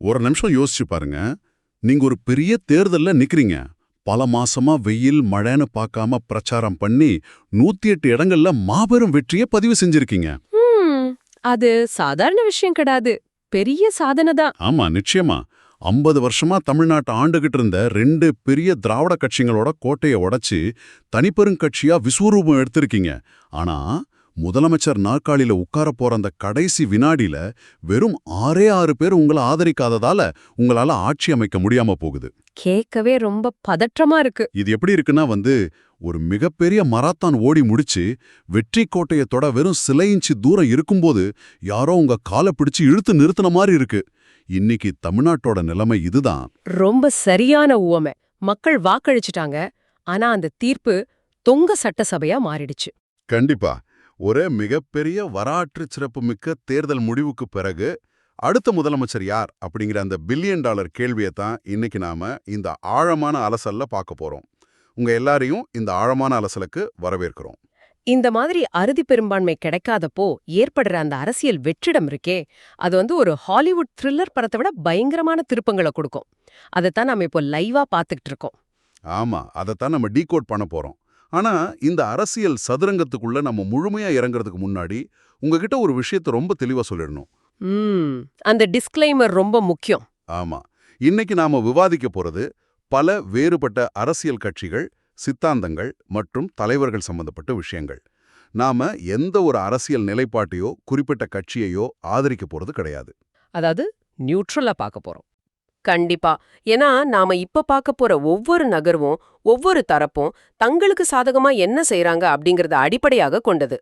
ஒரு நிமிஷம் யோசிச்சு பாருங்க. நீங்க ஒரு பெரிய தேர்தல்ல நிக்கிறீங்க. பல மாசமா வெயில் மழைன்னு பார்க்காம பிரச்சாரம் பண்ணி 108 இடங்கள்ல மாபெரும் வெற்றியை பதிவு செஞ்சிருக்கீங்க. ஹம், அது சாதாரண விஷயம் கிடையாது. பெரிய சாதனை தான். ஆமா, நிச்சயமா. 50 வருஷமா தமிழ்நாட்டை ஆண்டுகிட்டு இருந்த 2 பெரிய திராவிட கட்சிகளோட கோட்டையை உடைச்சு தனிப்பெருங்கட்சியா விஸ்வரூபம் எடுத்திருக்கீங்க. ஆனா முதலமைச்சர் நாற்காலியில உட்கார போற அந்த கடைசி வினாடியில வெறும் 6 பேர் உங்களை ஆதரிக்காததால உங்களால ஆட்சி அமைக்க முடியாம போகுது. கேட்கவே ரொம்ப பதற்றமா இருக்கு. இது எப்படி இருக்குன்னா ஒரு மிகப்பெரிய மராத்தான் ஓடி முடிச்சு வெற்றி கோட்டையை தொட வெறும் சில இன்ச்சு தூரம் இருக்கும்போது யாரோ உங்க காலை பிடிச்சு இழுத்து நிறுத்தின மாதிரி இருக்கு. இன்னைக்கு தமிழ்நாட்டோட நிலைமை இதுதான். ரொம்ப சரியான உவமை. மக்கள் வாக்களிச்சுட்டாங்க. ஆனா அந்த தீர்ப்பு தொங்க சட்டசபையா மாறிடுச்சு. கண்டிப்பா. ஒரு மிகப்பெரிய வரலாற்று சிறப்புமிக்க தேர்தல் முடிவுக்கு பிறகு அடுத்த முதலமைச்சர் யார் அப்படிங்கிற அந்த பில்லியன் டாலர் கேள்வியை தான் இன்னைக்கு நாம இந்த ஆழமான அலசல்ல பார்க்க போறோம். உங்க எல்லாரையும் இந்த ஆழமான அலசலுக்கு வரவேற்கிறோம். இந்த மாதிரி அறுதி பெரும்பான்மை கிடைக்காதப்போ ஏற்படுற அந்த அரசியல் வெற்றிடம் இருக்கே, அது ஒரு ஹாலிவுட் த்ரில்லர் படத்தை விட பயங்கரமான திருப்பங்களை கொடுக்கும். அதைத்தான் நம்ம இப்போ லைவா பார்த்துக்கிட்டு இருக்கோம். ஆமா, அதைத்தான் நம்ம டீகோட் பண்ண போறோம். ஆனா இந்த அரசியல் சதுரங்கத்துக்குள்ள நம்ம முழுமையா இறங்குறதுக்கு முன்னாடி உங்ககிட்ட ஒரு விஷயத்தை ரொம்ப தெளிவா சொல்லிடணும். அந்த டிஸ்க்ளைமர் ரொம்ப முக்கியம். ஆமா, இன்னைக்கு நாம விவாதிக்க போறது பல வேறுபட்ட அரசியல் கட்சிகள், சித்தாந்தங்கள் மற்றும் தலைவர்கள் சம்பந்தப்பட்ட விஷயங்கள். நாம எந்த ஒரு அரசியல் நிலைப்பாட்டையோ குறிப்பிட்ட கட்சியையோ ஆதரிக்க போறது கிடையாது. அதாவது நியூட்ரலா பார்க்க போறோம். கண்டிப்பா. ஏன்னா நாம இப்ப பார்க்க போற ஒவ்வொரு நகர்வும் ஒவ்வொரு தரப்பும் தங்களுக்கு சாதகமா என்ன செய்றாங்க அப்படிங்கறத அடிப்படையாக கொண்டது.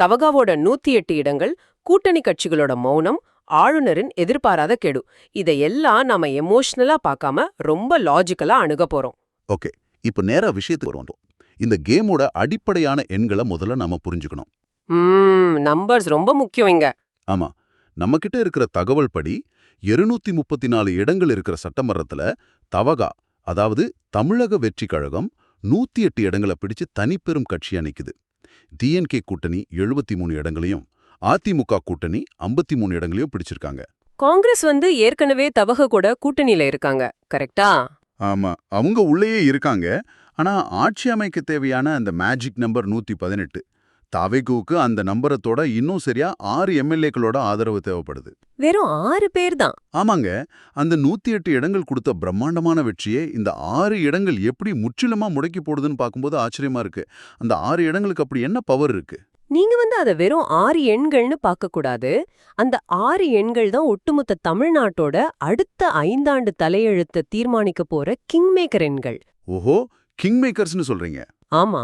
தவகாவோட 108 இடங்கள், கூட்டணி கட்சிகளோட மௌனம், ஆளுநரின் எதிர்பாராத கெடு, இதையெல்லாம் நாம எமோஷனலா பார்க்காம ரொம்ப லாஜிக்கலா அணுக போறோம். ஓகே, இப்ப நேரா விஷயத்துக்கு வருவோம். இந்த கேமோட அடிப்படையான எண்களை முதல்ல நாம புரிஞ்சுக்கணும். நம்பர்ஸ் ரொம்ப முக்கியம் இங்க. ஆமா, நம்ம கிட்ட இருக்கிற தகவல் படி 234 இடங்கள் இருக்கிற சட்டமன்றத்துல தவகா, அதாவது தமிழக வெற்றி கழகம் 108 இடங்களை பிடிச்சு தனிப்பெரும் கட்சியா நிக்குது. டிஎன்கே கூட்டணி 73 இடங்களையும், அதிமுக கூட்டணி 53 இடங்களையும் பிடிச்சிருக்காங்க. காங்கிரஸ் ஏற்கனவே தவக கூட கூட்டணியில இருக்காங்க, கரெக்டா? ஆமா, அவங்க உள்ளேயே இருக்காங்க. ஆனா ஆட்சி அமைக்க தேவையான அந்த மேஜிக் நம்பர் 118, தவேகுவுக்கு அந்த நம்பரத்தோட இன்னும் சரியா 6 எம்எல்ஏக்களோட ஆதரவு தேவைப்படுது. வெறும் 6 பேர் தான். ஆமாங்க, அந்த 108 இடங்கள் கொடுத்த பிரம்மாண்டமான வெற்றியே இந்த 6 இடங்கள் எப்படி முற்றிலுமா முடக்கி போடுதுன்னு பார்க்கும்போது ஆச்சரியமா இருக்கு. அந்த 6 இடங்களுக்கு அப்படி என்ன பவர் இருக்கு? நீங்க அத வெறும் 6 எண்கள்னு பார்க்க கூடாது. அந்த 6 எண்கள் தான் ஒட்டுமொத்த தமிழ்நாட்டோட அடுத்த 5 ஆண்டு தலையெழுத்தை தீர்மானிக்க போற கிங்மேக்கர் எண்கள். ஓஹோ, கிங் மேக்கர்ஸ்னு சொல்றீங்க? ஆமா,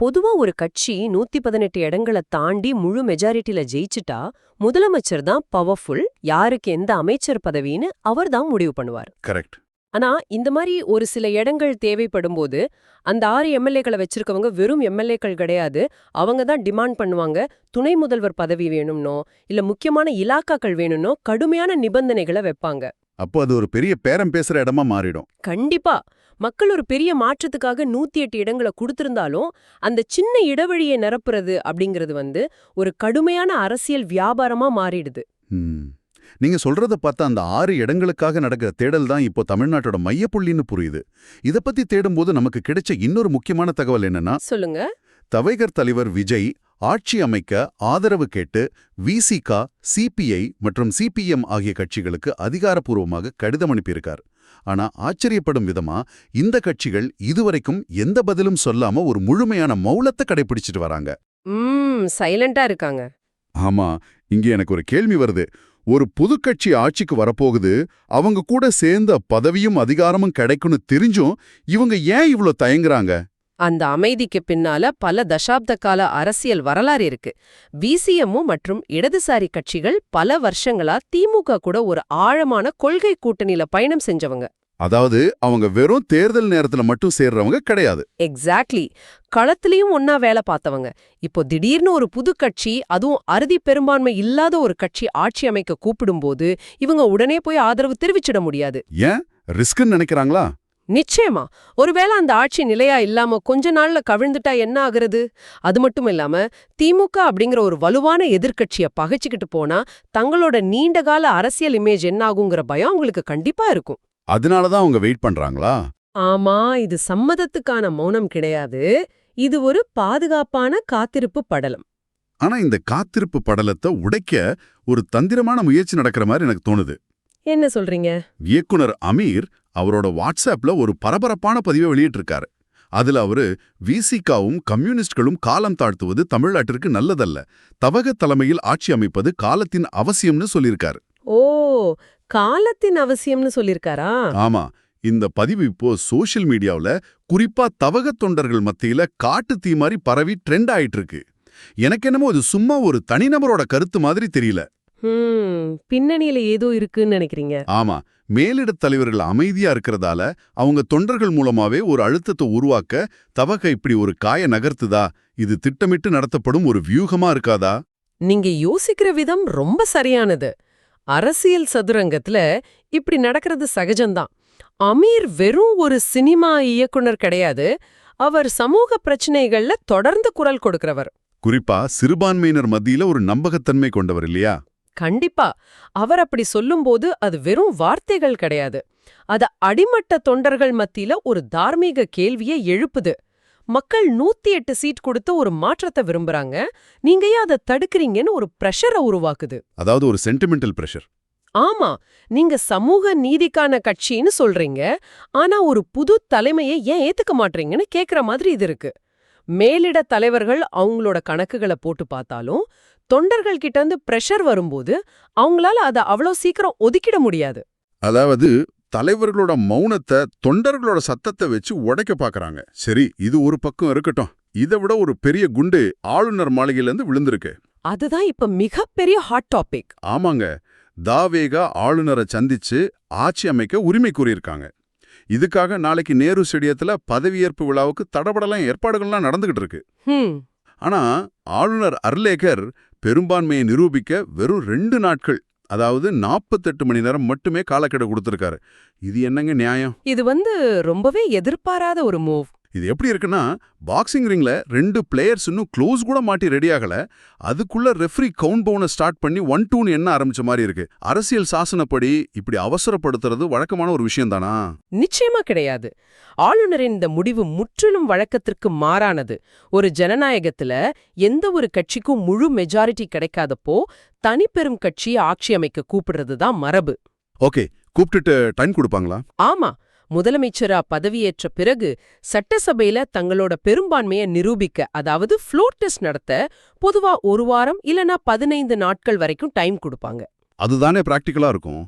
பொதுவா ஒரு கட்சி 118 இடங்களை தாண்டி முழு மெஜாரிட்டில ஜெயிச்சுட்டா முதலமைச்சர் தான் பவர்ஃபுல், யாருக்கு எந்த அமைச்சர் பதவின்னு அவர் தான் முடிவு பண்ணுவார். கரெக்ட். ஆனா இந்த மாதிரி ஒரு சில இடங்கள் தேவைப்படும் போது அந்த 6 எம்எல்ஏக்களை வச்சிருக்கவங்க வெறும் எம்எல்ஏக்கள் கிடையாது. அவங்க தான் டிமாண்ட் பண்ணுவாங்க, துணை முதல்வர் பதவி வேணும்னோ இல்ல முக்கியமான இலாக்காக்கள் வேணும்னோ கடுமையான நிபந்தனைகளை வைப்பாங்க. அப்போ அது ஒரு பெரிய பேரம் பேசுற இடமா மாறிடும். கண்டிப்பா. மக்கள் ஒரு பெரிய மாற்றத்துக்காக 108 இடங்களை கொடுத்திருந்தாலும் அந்த சின்ன இடைவெளியை நிரப்புறது அப்படிங்கிறது ஒரு கடுமையான அரசியல் வியாபாரமா மாறிடுது. நீங்க சொல்றத பார்த்தா அந்த 6 இடங்களுக்காக நடக்கிற தேடல் தான் இப்போ தமிழ்நாட்டோட மையப்புள்ளின்னு புரியுது. இத பத்தி தேடும்போது நமக்கு கிடைச்ச இன்னொரு முக்கியமான தகவல் என்னன்னா, சொல்லுங்க. தவைகர் தலைவர் விஜய் ஆட்சி அமைக்க ஆதரவு கேட்டு விசிக, சிபிஐ மற்றும் சிபிஎம் ஆகிய கட்சிகளுக்கு அதிகாரப்பூர்வமாக கடிதம் அனுப்பியிருக்கார். ஆனா ஆச்சரியப்படும் விதமா இந்த கட்சிகள் இதுவரைக்கும் எந்த பதிலும் சொல்லாம ஒரு முழுமையான மௌனத்தை கடைபிடிச்சிட்டு வராங்க. சைலண்டா இருக்காங்க. ஆமா, இங்க எனக்கு ஒரு கேள்வி வருது. ஒரு புது கட்சி ஆட்சிக்கு வரப்போகுது, அவங்க கூட சேர்ந்த பதவியும் அதிகாரமும் கிடைக்கும்னு தெரிஞ்சும் இவங்க ஏன் இவ்ளோ தயங்குறாங்க? அந்த அமைதிக்கு பின்னால பல தசாப்த கால அரசியல் வரலாறு இருக்கு. விசிஎம்மும் மற்றும் இடதுசாரி கட்சிகள் பல வருஷங்களா திமுக கூட ஒரு ஆழமான கொள்கை கூட்டணியில பயணம் செஞ்சவங்க. அதாவது அவங்க வெறும் தேர்தல் நேரத்துல மட்டும் சேர்றவங்க கிடையாது. எக்ஸாக்ட்லி. களத்திலையும் ஒன்னா வேலை பார்த்தவங்க. இப்போ திடீர்னு ஒரு புது கட்சி, அதுவும் அறுதி பெரும்பான்மை இல்லாத ஒரு கட்சி ஆட்சி அமைக்க கூப்பிடும்போது இவங்க உடனே போய் ஆதரவு தெரிவிச்சிட முடியாது. ஏன் ரிஸ்க்னு நினைக்கிறாங்களா? நிச்சயமா. ஒருவேளை அந்த ஆட்சி நிலையா இல்லாம கொஞ்ச நாள்ல கவிழ்ந்துட்டா என்ன ஆகுறது? அது மட்டும் இல்லாம திமுக அப்படிங்கிற ஒரு வலுவான எதிர்க்கட்சிய பகைச்சுக்கிட்டு போனா தங்களோட நீண்டகால அரசியல் இமேஜ் என்ன ஆகுங்கிற பயம் அவங்களுக்கு கண்டிப்பா இருக்கும். அதனால தான் அவங்க வெயிட் பண்றாங்களா? ஆமா, இது சம்மதத்துக்கான மௌனம் கிடையாது. இது ஒரு பாதுகாப்பான காத்திருப்பு படலம். ஆனா இந்த காத்திருப்பு படலத்தை உடைக்க ஒரு தந்திரமான முயற்சி நடக்கிற மாதிரி எனக்கு தோணுது. என்ன சொல்றீங்க? இயக்குனர் அமீர் அவரோட வாட்ஸ்அப்ல ஒரு பரபரப்பான பதிவை வெளியிட்டிருக்காரு. அதுல அவரு விசிகாவும் கம்யூனிஸ்ட்களும் காலம் தாழ்த்துவது தமிழ்நாட்டிற்கு நல்லதல்ல, தவக தலைமையில் ஆட்சி அமைப்பது காலத்தின் அவசியம்னு சொல்லியிருக்காரு. ஓ, காலத்தின் அவசியம்னு சொல்லிருக்காரா? ஆமா, இந்த பதிவு இப்போ சோஷியல் மீடியாவுல குறிப்பா தவக தொண்டர்கள் மத்தியில காட்டு தீ மாதிரி பரவி ட்ரெண்ட் ஆயிட்டு இருக்கு. எனக்கு என்னமோ இது சும்மா ஒரு தனிநபரோட கருத்து மாதிரி தெரியல. பின்னணியில ஏதோ இருக்குன்னு நினைக்கிறீங்க? ஆமா, மேலிடத் தலைவர்கள் அமைதியா இருக்கிறதால அவங்க தொண்டர்கள் மூலமாவே ஒரு அழுத்தத்தை உருவாக்க தவக இப்படி ஒரு காய நகர்த்துதா? இது திட்டமிட்டு நடத்தப்படும் ஒரு வியூகமா இருக்காதா? நீங்க யோசிக்கிற விதம் ரொம்ப சரியானது. அரசியல் சதுரங்கத்துல இப்படி நடக்கிறது சகஜம்தான். அமீர் வெறும் ஒரு சினிமா இயக்குனர் கிடையாது. அவர் சமூக பிரச்சனைகள்ல தொடர்ந்து குரல் கொடுக்கிறவர். குறிப்பா சிறுபான்மையினர் மத்தியில ஒரு நம்பகத்தன்மை கொண்டவர் இல்லையா? கண்டிப்பா. அவர் அப்படி சொல்லும்போது அது வெறும் வார்த்தைகள் கிடையாது. அது அடிமட்ட தொண்டர்கள் மத்தியில ஒரு தார்மீக கேள்வியை எழுப்புது. மக்கள் 108 சீட் கொடுத்து ஒரு மாற்றத்தை விரும்புறாங்க. நீங்க ஏன் அதை தடுக்கிறீங்கன்னு ஒரு பிரஷரை உருவாக்குது. அதாவது ஒரு சென்டிமெண்டல் பிரஷர். ஆமா, நீங்க சமூக நீதிக்கான கட்சின்னு சொல்றீங்க. ஆனா ஒரு புது தலைமையை ஏன் ஏத்துக்க மாட்டீங்கன்னு கேக்குற மாதிரி இது இருக்கு. மேலிட தலைவர்கள் அவங்களோட கணக்குகளை போட்டு பார்த்தாலும் தொண்டர்கள் கிட்ட இருந்து பிரஷர் வரும்போது அவங்களால அதை அவ்வளோ சீக்கிரம் ஒதுக்கிட முடியாது. அதாவது தலைவர்களோட மௌனத்தை தொண்டர்களோட சத்தத்தை வச்சு உடைக்க பாக்குறாங்க. சரி, இது ஒரு பக்கம் இருக்கட்டும். இதை விட ஒரு பெரிய குண்டு ஆளுநர் மாளிகையிலிருந்து விழுந்திருக்கு. அதுதான் இப்ப மிகப்பெரிய ஹாட் டாபிக். ஆமாங்க, தாவேகா ஆளுநரை சந்திச்சு ஆட்சி அமைக்க உரிமை கூறியிருக்காங்க. இதுக்காக நாளைக்கு நேரு ஸ்டேடியத்துல பதவியேற்பு விழாவுக்கு தடபடலாம் ஏற்பாடுகள்லாம் நடந்துகிட்டு இருக்கு. ஆனா ஆளுநர் அர்லேகர் பெரும்பான்மையை நிரூபிக்க வெறும் 2 நாட்கள், அதாவது 48 மணி நேரம் மட்டுமே காலக்கெடு கொடுத்திருக்காரு. இது என்னங்க நியாயம்? இது ரொம்பவே எதிர்பாராத ஒரு மூவ். இது எப்படி இருக்குன்னா, பாக்ஸிங் ரிங்ல 2 பிளேயர்ஸ் இன்னும் க்ளோஸ் கூட மாட்டி ரெடி ஆகல, அதுக்குள்ள ரெஃப்ரி கவுண்ட் பவுனை ஸ்டார்ட் பண்ணி 1-2ன்னு எண்ண ஆரம்பிச்ச மாதிரி இருக்கு. அரசியல் சாசனப்படி இப்படி அவசரப்படுத்துறது வழக்கமான ஒரு விஷயம் தானா? நிச்சயமா கிடையாது. ஆளுநரின் இந்த முடிவு முற்றிலும் வழக்கத்திற்கு மாறானது. ஒரு ஜனநாயகத்துல எந்த ஒரு கட்சிக்கும் முழு மெஜாரிட்டி கிடைக்காதப்போ தனிப்பெரும் கட்சி ஆட்சி அமைக்க கூப்பிடுறது தான் மரபு. ஓகே, கூப்பிட்டுட்டு டைம் கொடுப்பாங்களா? ஆமா, முதலமைச்சரா பதவியேற்ற பிறகு சட்டசபையில தங்களோட பெரும்பான்மையை நிரூபிக்க, அதாவது ஃப்ளோர் டெஸ்ட் நடத்த பொதுவா 1 வாரம் இல்லனா 15 நாட்கள் வரைக்கும் டைம் கொடுப்பாங்க. அதுதானே பிராக்டிகலா இருக்கும்.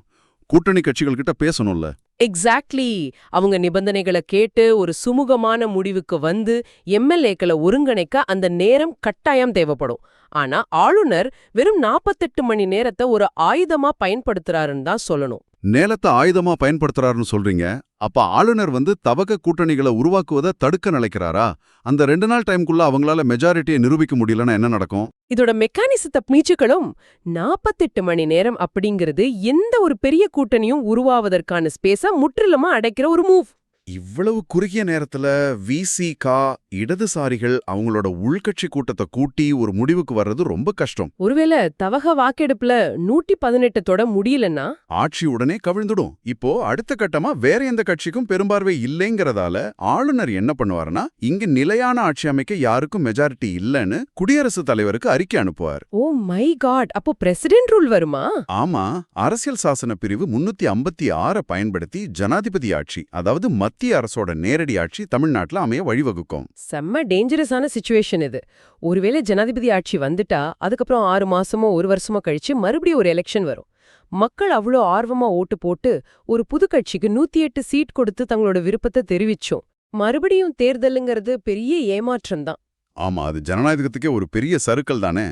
கூட்டணி கட்சிகள் கிட்ட பேசணும்ல. எக்ஸாக்ட்லி. அவங்க நிபந்தனைகளை கேட்டு ஒரு சுமூகமான முடிவுக்கு வந்து எம்எல்ஏக்களை ஒருங்கிணைக்க அந்த நேரம் கட்டாயம் தேவைப்படும். ஆனா ஆளுநர் வெறும் 48 மணி நேரத்தை ஒரு ஆயுதமா பயன்படுத்துறாருன்னு தான் சொல்லணும். நேலத்தை ஆயுதமா பயன்படுத்துறாருன்னு சொல்றீங்க. அப்ப ஆளுநர் தவக கூட்டணிகளை உருவாக்குவதை தடுக்க நினைக்கிறாரா? அந்த 2 நாள் டைம்குள்ள அவங்களால மெஜாரிட்டியை நிரூபிக்க முடியலன்னா என்ன நடக்கும்? இதோட மெக்கானிசத்தை மீச்சுக்களும் 48 மணி நேரம் அப்படிங்கிறது எந்த ஒரு பெரிய கூட்டணியும் உருவாவதற்கான ஸ்பேஸ முற்றிலுமா அடைக்கிற ஒரு மூவ். இவ்வளவு குறுகிய நேரத்துல விசிகா இடதுசாரிகள் அவங்களோட உள்கட்சி கூட்டத்தை கூட்டி ஒரு முடிவுக்கு வர்றது ரொம்ப கஷ்டம். ஒருவேளை தவக வாக்கெடுப்புல 118 தொட முடியலன்னா ஆட்சி உடனே கவிழ்ந்துடும். இப்போ அடுத்த கட்டமா வேற எந்த கட்சிக்கும் பெரும்பார்வை இல்லைங்கிறதால ஆளுநர் என்ன பண்ணுவாருன்னா, இங்க நிலையான ஆட்சி அமைக்க யாருக்கும் மெஜாரிட்டி இல்லைன்னு குடியரசுத் தலைவருக்கு அறிக்கை அனுப்புவார். ஓ மை காட், அப்போ பிரசிடென்ட் ரூல் வருமா? ஆமா, அரசியல் சாசன பிரிவு 356 பயன்படுத்தி ஜனாதிபதி ஆட்சி, அதாவது மத்திய அரசோட நேரடி ஆட்சி தமிழ்நாட்டுல அமைய வழிவகுக்கும். செம்ம டேஞ்சரஸான சிச்சுவேஷன் இது. ஒருவேளை ஜனாதிபதி ஆட்சி வந்துட்டா அதுக்கப்புறம் 6 மாசமோ 1 வருஷமோ கழிச்சு மறுபடியும் ஒரு எலெக்ஷன் வரும். மக்கள் அவ்வளோ ஆர்வமா ஓட்டு போட்டு ஒரு புது கட்சிக்கு 108 சீட் கொடுத்து தங்களோட விருப்பத்தை தெரிவிச்சோம். மறுபடியும் தேர்தலுங்கிறது பெரிய ஏமாற்றம் தான். ஆமா, அது ஜனநாயகத்துக்கே ஒரு பெரிய சறுக்கல் தானே.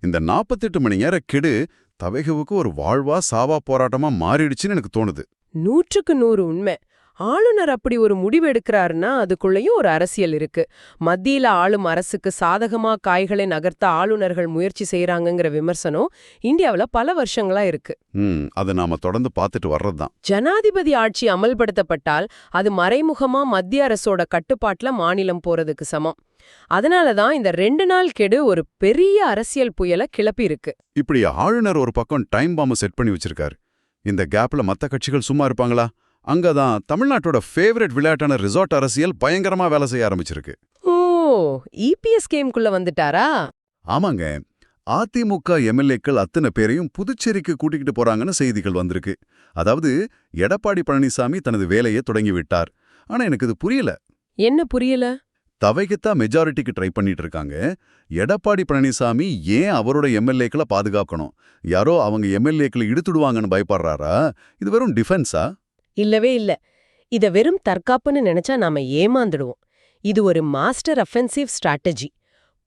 இந்த 48 மணி நேர கெடு தவகவுக்கு ஒரு வாழ்வா சாவா போராட்டமா மாறிடுச்சுன்னு எனக்கு தோணுது. 100க்கு 100 உண்மை. ஆளுநர் அப்படி ஒரு முடிவு எடுக்கிறாருன்னா அதுக்குள்ளேயும் ஒரு அரசியல் இருக்கு. மத்தியில ஆளும் அரசுக்கு சாதகமா காய்களை நகர்த்த ஆளுநர்கள் முயற்சி செய்யறாங்கங்கிற விமர்சனம் இந்தியாவுல பல வருஷங்களா இருக்கு. அதை நாம தொடர்ந்து பார்த்துட்டு வர்றதுதான். ஜனாதிபதி ஆட்சி அமல்படுத்தப்பட்டால் அது மறைமுகமா மத்திய அரசோட கட்டுப்பாட்டுல மாநிலம் போறதுக்கு சமம். அதனாலதான் இந்த 2 நாள் கெடு ஒரு பெரிய அரசியல் புயலை கிளப்பி இருக்கு. இப்படி ஆளுநர் ஒரு பக்கம் டைம் பாம்பு செட் பண்ணி வச்சிருக்காரு. இந்த கேப்ல மத்த கட்சிகள் சும்மா இருப்பாங்களா? அங்கதான் தமிழ்நாட்டோட ஃபேவரட் விளையாட்டான ரிசார்ட் அரசியல் பயங்கரமா வேலை செய்ய ஆரம்பிச்சிருக்கு. ஓ, இபிஎஸ் கேம்குள்ள வந்துட்டாரா? ஆமாங்க. அதிமுக எம்எல்ஏக்கள் அத்தனை பேரையும் புதுச்சேரிக்கு கூட்டிக்கிட்டு போறாங்கன்னு செய்திகள் வந்திருக்கு. அதாவது எடப்பாடி பழனிசாமி தனது வேலையை தொடங்கி விட்டார். ஆனா எனக்கு இது புரியல. என்ன புரியல? தவைக்குத்தா மெஜாரிட்டிக்கு ட்ரை பண்ணிட்டு இருக்காங்க. எடப்பாடி பழனிசாமி ஏன் அவரோட எம்எல்ஏக்களை பாதுகாக்கணும்? யாரோ அவங்க எம்எல்ஏக்களை இழுத்துடுவாங்கன்னு பயப்படுறாரா? இது வெறும் டிஃபென்ஸா? இல்லவே இல்ல. இத வெறும் தற்காப்புன்னு நினைச்சா நாம ஏமாந்துடுவோம். இது ஒரு master offensive strategy.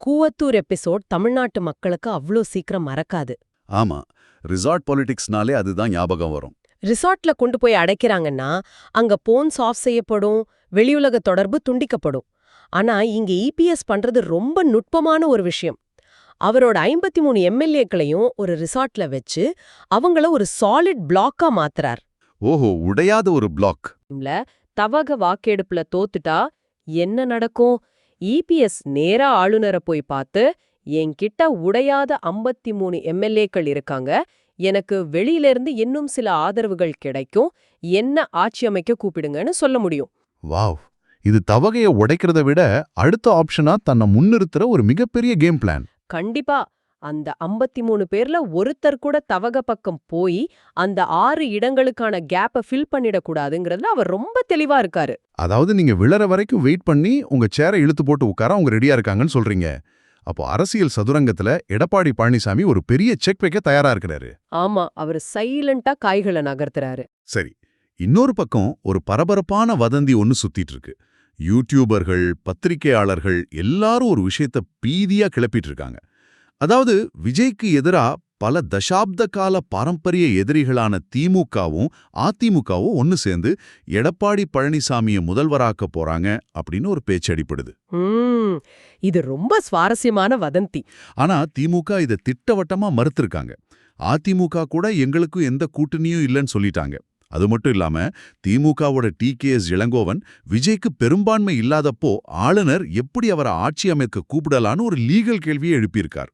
Koovathur episode தமிழ்நாட்டு மக்களுக்கு அவ்ளோ சீக்கிரம் மறக்காது. ஆமா, ரிசார்ட் பாலிடிக்ஸ்னாலே அதுதான் ஞாபகம் வரும். ரிசார்ட்ல கொண்டு போய் அடைக்கிறாங்கன்னா அங்க போன்ஸ் ஆஃப் செய்யப்படும், வெளியுலக தொடர்பு துண்டிக்கப்படும். ஆனா இங்க இபிஎஸ் பண்றது ரொம்ப நுட்பமான ஒரு விஷயம். அவரோட 53 எம்எல்ஏக்களையும் ஒரு ரிசார்ட்ல வச்சு அவங்கள ஒரு சாலிட் பிளாக்கா மாத்துறார். ஓஹோ, உடையாத ஒரு பிளாக். தவக வாக்கெடுப்புல தோத்துட்டா என்ன நடக்கும்? இபிஎஸ் நேரா ஆளுநரை போய் பார்த்து, என்கிட்ட உடையாத 53 எம்எல்ஏக்கள் இருக்காங்க, எனக்கு வெளியிலிருந்து இன்னும் சில ஆதரவுகள் கிடைக்கும், என்ன ஆட்சி அமைக்க கூப்பிடுங்கன்னு சொல்ல முடியும். வாவ், இது தவகையை உடைக்கிறத விட அடுத்த ஆப்ஷனா தன்னை முன்னிறுத்துற ஒரு மிகப்பெரிய கேம் பிளான். கண்டிப்பா. அந்த 53 பேர்ல ஒருத்தர் கூட தவக பக்கம் போய் அந்த 6 இடங்களுக்கான கேப்பை ஃபில் பண்ணிடக்கூடாதுங்கிறதுல அவர் ரொம்ப தெளிவா இருக்காரு. அதாவது நீங்க விழற வரைக்கும் வெயிட் பண்ணி உங்க சேரை இழுத்து போட்டு உட்கார அவங்க ரெடியா இருக்காங்கன்னு சொல்றீங்க. அப்போ அரசியல் சதுரங்கத்துல எடப்பாடி பழனிசாமி ஒரு பெரிய செக் வைக்க தயாரா இருக்கிறாரு. ஆமா, அவர் சைலண்டா காய்களை நகர்த்துறாரு. சரி, இன்னொரு பக்கம் ஒரு பரபரப்பான வதந்தி ஒன்னு சுத்திட்டு இருக்கு. யூடியூபர்கள், பத்திரிகையாளர்கள் எல்லாரும் ஒரு விஷயத்த பீதியா கிளப்பிட்டு இருக்காங்க. அதாவது விஜய்க்கு எதிரா பல தசாப்த கால பாரம்பரிய எதிரிகளான திமுகவும் அதிமுகவும் ஒன்னு சேர்ந்து எடப்பாடி பழனிசாமியை முதல்வராக்க போறாங்க அப்படின்னு ஒரு பேச்சு அடிப்படுது. இது ரொம்ப சுவாரஸ்யமான வதந்தி. ஆனா திமுக இதை திட்டவட்டமா மறுத்திருக்காங்க. அதிமுக கூட எங்களுக்கும் எந்த கூட்டணியும் இல்லைன்னு சொல்லிட்டாங்க. அது மட்டும் இல்லாம திமுகவோட டிகேஎஸ் இளங்கோவன் விஜய்க்கு பெரும்பான்மை இல்லாதப்போ ஆளுநர் எப்படி அவரை ஆட்சி அமைக்க கூப்பிடலான்னு ஒரு லீகல் கேள்வியை எழுப்பியிருக்கார்.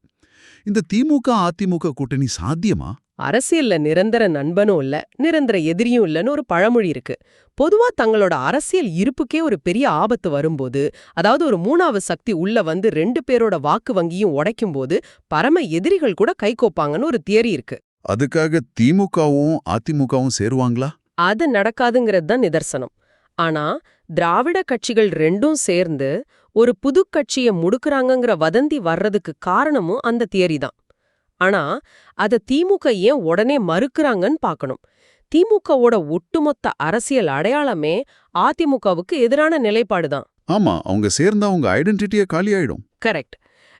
இந்த திமுக அதிமுக கூட்டணி சாத்தியமா? அரசியல்ல நிரந்தர நண்பனும் இல்ல, நிரந்தர எதிரியும் இல்லன்னு ஒரு பழமொழி இருக்கு. பொதுவா தங்களோட அரசியல் இருப்புக்கே ஒரு பெரிய ஆபத்து வரும்போது, அதாவது ஒரு 3வது சக்தி உள்ள வந்து 2 பேரோட வாக்கு வங்கியும் உடைக்கும் போது பரம எதிரிகள் கூட கைகோப்பாங்கன்னு ஒரு தியரி இருக்கு. அதுக்காக திமுகவும் அதிமுகவும் சேருவாங்களா? அது நடக்காதுங்கிறது தான் நிதர்சனம். ஆனா திராவிட கட்சிகள் 2ம் சேர்ந்து ஒரு புது கட்சியை முடுக்குறாங்கங்கிற வதந்தி வர்றதுக்கு காரணமும் அந்த தியரி தான். ஆனா அத திமுக ஏன் உடனே மறுக்கிறாங்கன்னு பார்க்கணும். திமுகவோட ஒட்டுமொத்த அரசியல் அடையாளமே அதிமுகவுக்கு எதிரான நிலைப்பாடுதான். ஆமா, அவங்க சேர்ந்தா அவங்க ஐடென்டிட்டியே காலியாயிடும். கரெக்ட்.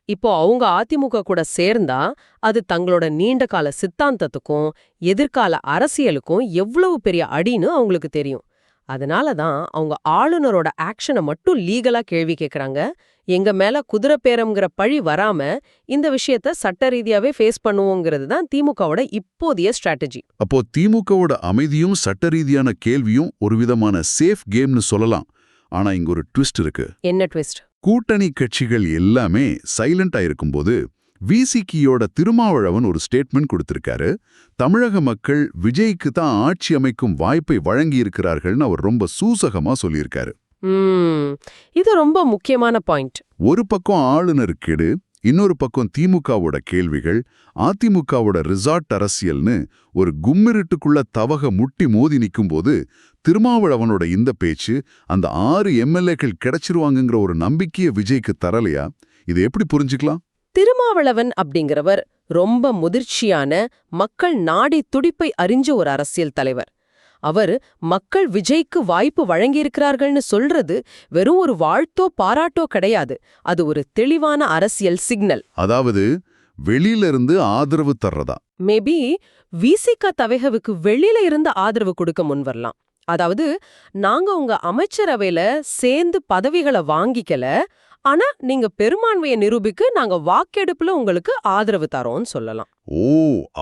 இப்போ அவங்க அதிமுக கூட சேர்ந்தா அது தங்களோட நீண்ட கால சித்தாந்தத்துக்கும் எதிர்கால அரசியலுக்கும் எவ்வளவு பெரிய அடின்னு அவங்களுக்கு தெரியும். அதனால தான் அவங்க ஆளுநரோட ஆக்ஷனை மட்டும் லீகலா கேள்வி கேட்கறாங்க. எங்க மேல குதிரை பேரம்ங்கிற பழி வராம இந்த விஷயத்த சட்ட ரீதியாவே ஃபேஸ் பண்ணுவோங்கிறது தான் திமுகவோட இப்போதைய ஸ்ட்ராட்டஜி. அப்போ திமுகவோட அமைதியும் சட்ட ரீதியான கேள்வியும் ஒரு விதமான சேஃப் கேம்னு சொல்லலாம். ஆனா இங்க ஒரு ட்விஸ்ட் இருக்கு. என்ன ட்விஸ்ட்? கூட்டணி கட்சிகள் எல்லாமே சைலண்டா இருக்கும்போது விசிகியோட திருமாவளவன் ஒரு ஸ்டேட்மெண்ட் கொடுத்திருக்காரு. தமிழக மக்கள் விஜய்க்கு தான் ஆட்சி அமைக்கும் வாய்ப்பை வழங்கியிருக்கிறார்கள்னு அவர் ரொம்ப சூசகமா சொல்லியிருக்காரு. இது ரொம்ப முக்கியமான பாயிண்ட். ஒரு பக்கம் ஆளுநர் கெடு, இன்னொரு பக்கம் திமுகவோட கேள்விகள், அதிமுகவோட ரிசார்ட் அரசியல்னு ஒரு கும்மிருட்டுக்குள்ள தவக முட்டி மோதி நிக்கும்போது திருமாவளவனோட இந்த பேச்சு அந்த 6 எம்எல்ஏக்கள் கிடைச்சிருவாங்கங்கிற ஒரு நம்பிக்கையை விஜய்க்கு தரலையா? இதை எப்படி புரிஞ்சுக்கலாம்? திருமாவளவன் அப்படிங்கிறவர் ரொம்ப முதிர்ச்சியான, மக்கள் நாடி துடிப்பை அறிஞ்ச ஒரு அரசியல் தலைவர். அவர் மக்கள் விஜய்க்கு வாய்ப்பு வழங்கியிருக்கிறார்கள்னு சொல்றது வெறும் ஒரு வாழ்த்தோ பாராட்டோ கிடையாது. அது ஒரு தெளிவான அரசியல் சிக்னல். அதாவது வெளியில இருந்து ஆதரவு தர்றதா? மேபி விசிக தவைகவுக்கு வெளியில இருந்து ஆதரவு கொடுக்க முன்வரலாம். அதாவது நாங்க உங்க அமைச்சரவையில சேர்ந்து பதவிகளை வாங்கிக்கல, ஆனா நீங்க பெரும்பான்மையை நிரூபிக்க நாங்க வாக்கெடுப்புல உங்களுக்கு ஆதரவு தரோம்னு சொல்லலாம். ஓ,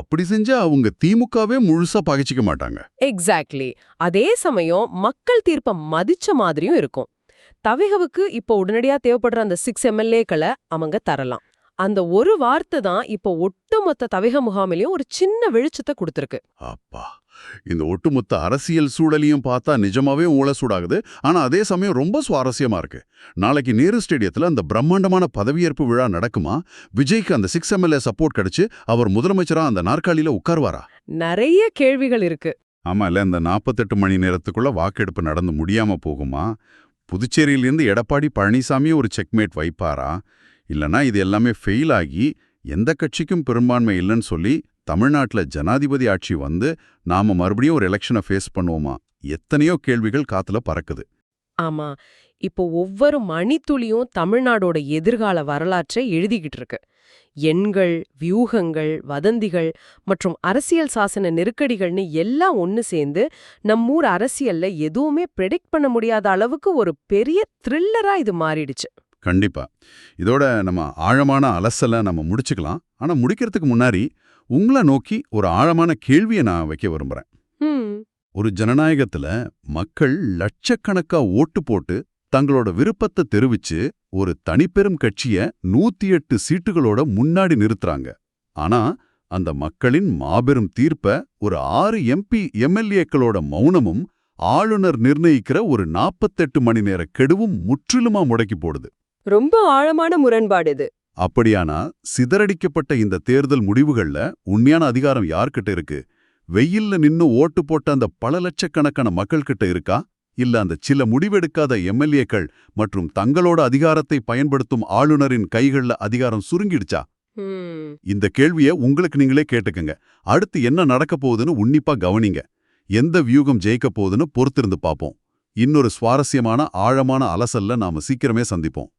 அப்படி செஞ்சா அவங்க திமுகவே முழுசா பகைச்சிக்க மாட்டாங்க. எக்ஸாக்ட்லி. அதே சமயம் மக்கள் தீர்ப்பை மதிச்ச மாதிரியும் இருக்கும். தவிகவுக்கு இப்போ உடனடியா தேவைப்படுற அந்த 6 எம்எல்ஏக்களை அவங்க தரலாம். அந்த ஒரு வார்த்தை தான் இப்போ ஒட்டுமொத்த தவிக முகாமிலையும் ஒரு சின்ன வெளிச்சத்தை கொடுத்திருக்கு. அப்பா, இந்த ஒட்டுமொத்த அரசியல் சூழலையும் பார்த்தா நிஜமாவே ஊழ சூடாகுது. ஆனா அதே சமயம் ரொம்ப சுவாரஸ்யமா இருக்கு. நாளைக்கு நேரு ஸ்டேடியத்துல அந்த பிரம்மாண்டமான பதவியேற்பு விழா நடக்குமா? விஜய்க்கு அந்த 6 எம்எல்ஏ சப்போர்ட் கிடைச்சு அவர் முதலமைச்சரா அந்த நாற்காலியில உட்காருவாரா? நிறைய கேள்விகள் இருக்கு. ஆமா இல்ல, இந்த 48 மணி நேரத்துக்குள்ள வாக்கெடுப்பு நடந்து முடியாம போகுமா? புதுச்சேரியிலிருந்து எடப்பாடி பழனிசாமி ஒரு செக்மேட் வைப்பாரா? இல்லனா இது எல்லாமே ஃபெயில் ஆகி எந்த கட்சிக்கும் பெரும்பான்மை இல்லைன்னு சொல்லி தமிழ்நாட்டுல ஜனாதிபதி ஆட்சி வந்து நாம மறுபடியும் ஒரு எலெக்ஷனை ஃபேஸ் பண்ணுவோமா? எத்தனையோ கேள்விகள் காத்துல பறக்குது. ஆமா, இப்போ ஒவ்வொரு மணித்துளியும் தமிழ்நாடோட எதிர்கால வரலாற்றை எழுதிக்கிட்டு இருக்கு. எண்கள், வியூகங்கள், வதந்திகள் மற்றும் அரசியல் சாசன நெருக்கடிகள்னு எல்லாம் ஒன்னு சேர்ந்து நம்மூர் அரசியல்ல எதுவுமே ப்ரெடிக்ட் பண்ண முடியாத அளவுக்கு ஒரு பெரிய த்ரில்லரா இது மாறிடுச்சு. கண்டிப்பா. இதோட நம்ம ஆழமான அலசலை நம்ம முடிச்சுக்கலாம். ஆனா முடிக்கிறதுக்கு முன்னாடி உங்களை நோக்கி ஒரு ஆழமான கேள்வியை நான் வைக்க விரும்புறேன். ஒரு ஜனநாயகத்துல மக்கள் லட்சக்கணக்கா ஓட்டு போட்டு தங்களோட விருப்பத்தை தெரிவிச்சு ஒரு தனிப்பெரும் கட்சிய 108 சீட்டுகளோட முன்னாடி நிறுத்துறாங்க. ஆனா அந்த மக்களின் மாபெரும் தீர்ப்ப ஒரு 6 எம்பி எம்எல்ஏக்களோட மௌனமும் ஆளுநர் நிர்ணயிக்கிற ஒரு 48 மணி நேர கெடுவும் முற்றிலுமா முடக்கி போடுது. ரொம்ப ஆழமான முரண்பாடு இது. அப்படியானா சிதறடிக்கப்பட்ட இந்த தேர்தல் முடிவுகள்ல உண்மையான அதிகாரம் யார்கிட்ட இருக்கு? வெயில்ல நின்னு ஓட்டு போட்ட அந்த பல லட்சக்கணக்கான மக்கள்கிட்ட இருக்கா? இல்ல அந்த சில முடிவெடுக்காத எம்எல்ஏக்கள் மற்றும் தங்களோட அதிகாரத்தை பயன்படுத்தும் ஆளுநரின் கைகள்ல அதிகாரம் சுருங்கிடுச்சா? இந்த கேள்வியை உங்களுக்கு நீங்களே கேட்டுக்கங்க. அடுத்து என்ன நடக்க போகுதுன்னு உன்னிப்பா கவனிங்க. எந்த வியூகம் ஜெயிக்க போகுதுன்னு பொறுத்திருந்து பார்ப்போம். இன்னொரு சுவாரஸ்யமான ஆழமான அலசல்ல நாம சீக்கிரமே சந்திப்போம்.